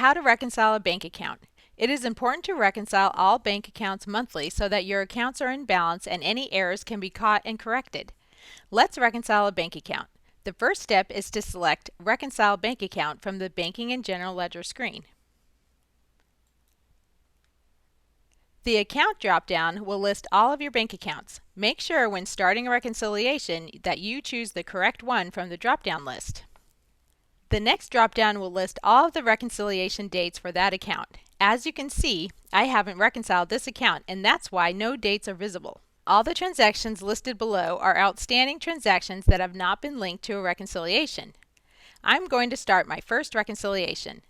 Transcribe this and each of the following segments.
How to reconcile a bank account. It is important to reconcile all bank accounts monthly so that your accounts are in balance and any errors can be caught and corrected. Let's reconcile a bank account. The first step is to select Reconcile Bank Account from the Banking and General Ledger screen. The Account drop-down will list all of your bank accounts. Make sure when starting a reconciliation that you choose the correct one from the drop-down list. The next drop-down will list all of the reconciliation dates for that account. As you can see, I haven't reconciled this account, and that's why no dates are visible. All the transactions listed below are outstanding transactions that have not been linked to a reconciliation. I'm going to start my first reconciliation.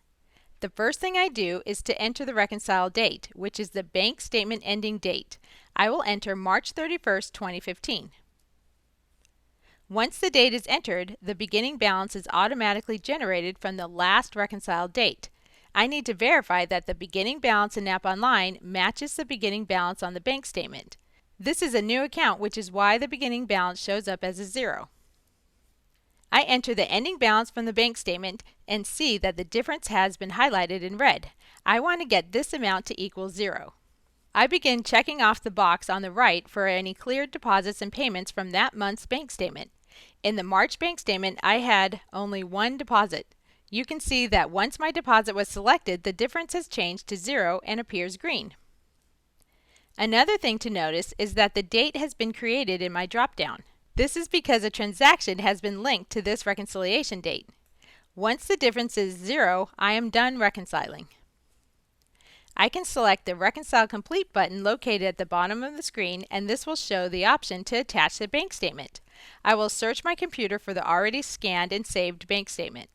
The first thing I do is to enter the reconcile date, which is the bank statement ending date. I will enter March 31st, 2015. Once the date is entered, the beginning balance is automatically generated from the last reconciled date. I need to verify that the beginning balance in NAP Online matches the beginning balance on the bank statement. This is a new account, which is why the beginning balance shows up as a 0. I enter the ending balance from the bank statement and see that the difference has been highlighted in red. I want to get this amount to equal 0. I begin checking off the box on the right for any cleared deposits and payments from that month's bank statement. In the March bank statement, I had only one deposit. You can see that once my deposit was selected, the difference has changed to 0 and appears green. Another thing to notice is that the date has been created in my drop-down. This is because a transaction has been linked to this reconciliation date. Once the difference is 0, I am done reconciling. I can select the Reconcile Complete button located at the bottom of the screen, and this will show the option to attach the bank statement. I will search my computer for the already scanned and saved bank statement.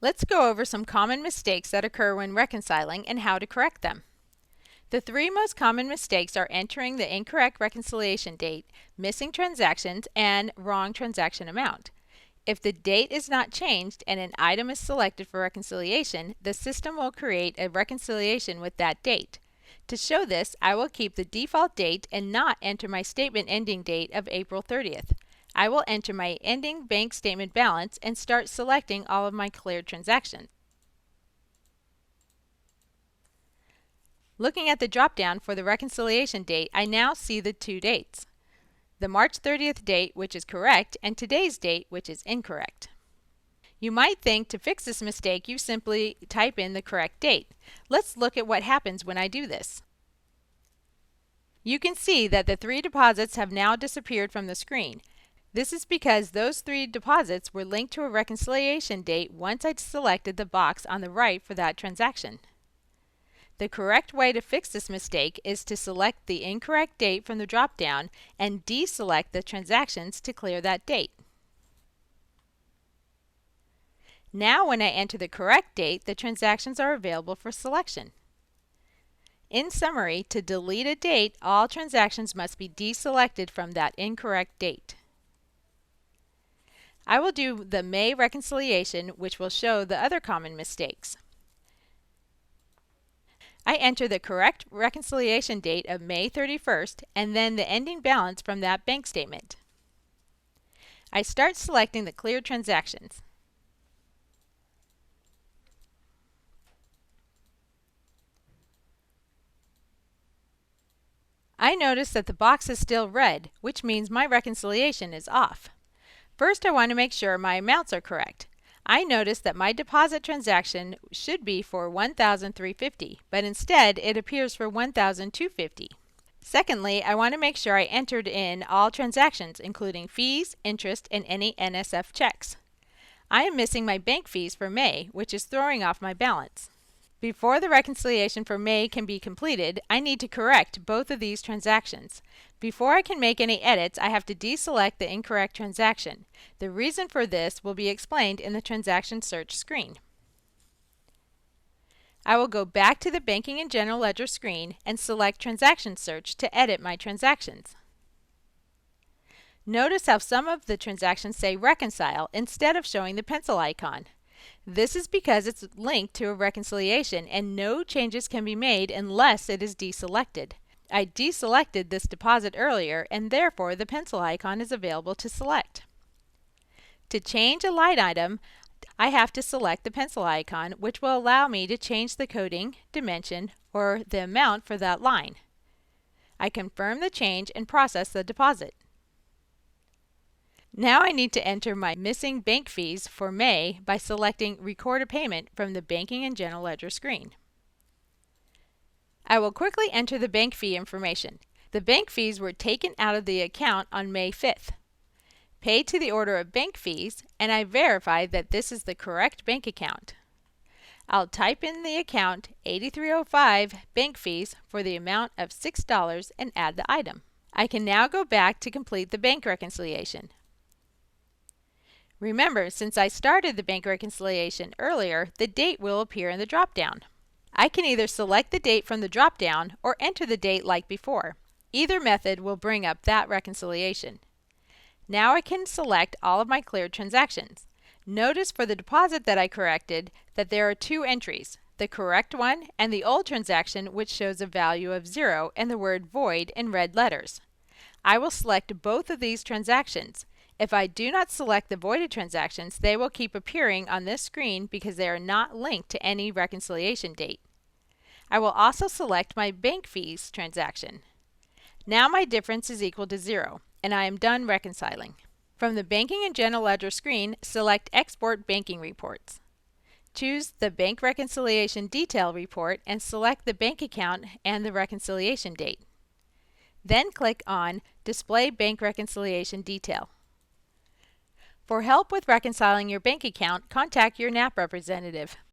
Let's go over some common mistakes that occur when reconciling and how to correct them. The three most common mistakes are entering the incorrect reconciliation date, missing transactions, and wrong transaction amount. If the date is not changed and an item is selected for reconciliation, the system will create a reconciliation with that date. To show this, I will keep the default date and not enter my statement ending date of April 30th. I will enter my ending bank statement balance and start selecting all of my cleared transactions. Looking at the drop-down for the reconciliation date, I now see the two dates. The March 30th date, which is correct, and today's date, which is incorrect. You might think to fix this mistake, you simply type in the correct date. Let's look at what happens when I do this. You can see that the three deposits have now disappeared from the screen. This is because those three deposits were linked to a reconciliation date once I selected the box on the right for that transaction. The correct way to fix this mistake is to select the incorrect date from the drop-down and deselect the transactions to clear that date. Now when I enter the correct date, the transactions are available for selection. In summary, to delete a date, all transactions must be deselected from that incorrect date. I will do the May reconciliation, which will show the other common mistakes. I enter the correct reconciliation date of May 31st and then the ending balance from that bank statement. I start selecting the cleared transactions. I notice that the box is still red, which means my reconciliation is off. First, I want to make sure my amounts are correct. I notice that my deposit transaction should be for $1,350, but instead it appears for $1,250. Secondly, I want to make sure I entered in all transactions, including fees, interest, and any NSF checks. I am missing my bank fees for May, which is throwing off my balance. Before the reconciliation for May can be completed, I need to correct both of these transactions. Before I can make any edits, I have to deselect the incorrect transaction. The reason for this will be explained in the transaction search screen. I will go back to the Banking and General Ledger screen and select Transaction Search to edit my transactions. Notice how some of the transactions say Reconcile instead of showing the pencil icon. This is because it's linked to a reconciliation and no changes can be made unless it is deselected. I deselected this deposit earlier, and therefore the pencil icon is available to select. To change a line item, I have to select the pencil icon, which will allow me to change the coding, dimension, or the amount for that line. I confirm the change and process the deposit. Now I need to enter my missing bank fees for May by selecting Record a Payment from the Banking and General Ledger screen. I will quickly enter the bank fee information. The bank fees were taken out of the account on May 5th. Paid to the order of bank fees, and I verify that this is the correct bank account. I'll type in the account 8305 bank fees for the amount of $6 and add the item. I can now go back to complete the bank reconciliation. Remember, since I started the bank reconciliation earlier, the date will appear in the drop-down. I can either select the date from the drop-down or enter the date like before. Either method will bring up that reconciliation. Now I can select all of my cleared transactions. Notice for the deposit that I corrected that there are two entries, the correct one and the old transaction, which shows a value of 0 and the word void in red letters. I will select both of these transactions. If I do not select the voided transactions, they will keep appearing on this screen because they are not linked to any reconciliation date. I will also select my bank fees transaction. Now my difference is equal to 0, and I am done reconciling. From the Banking and General Ledger screen, select Export Banking Reports. Choose the Bank Reconciliation Detail report and select the bank account and the reconciliation date. Then click on Display Bank Reconciliation Detail. For help with reconciling your bank account, contact your NAP representative.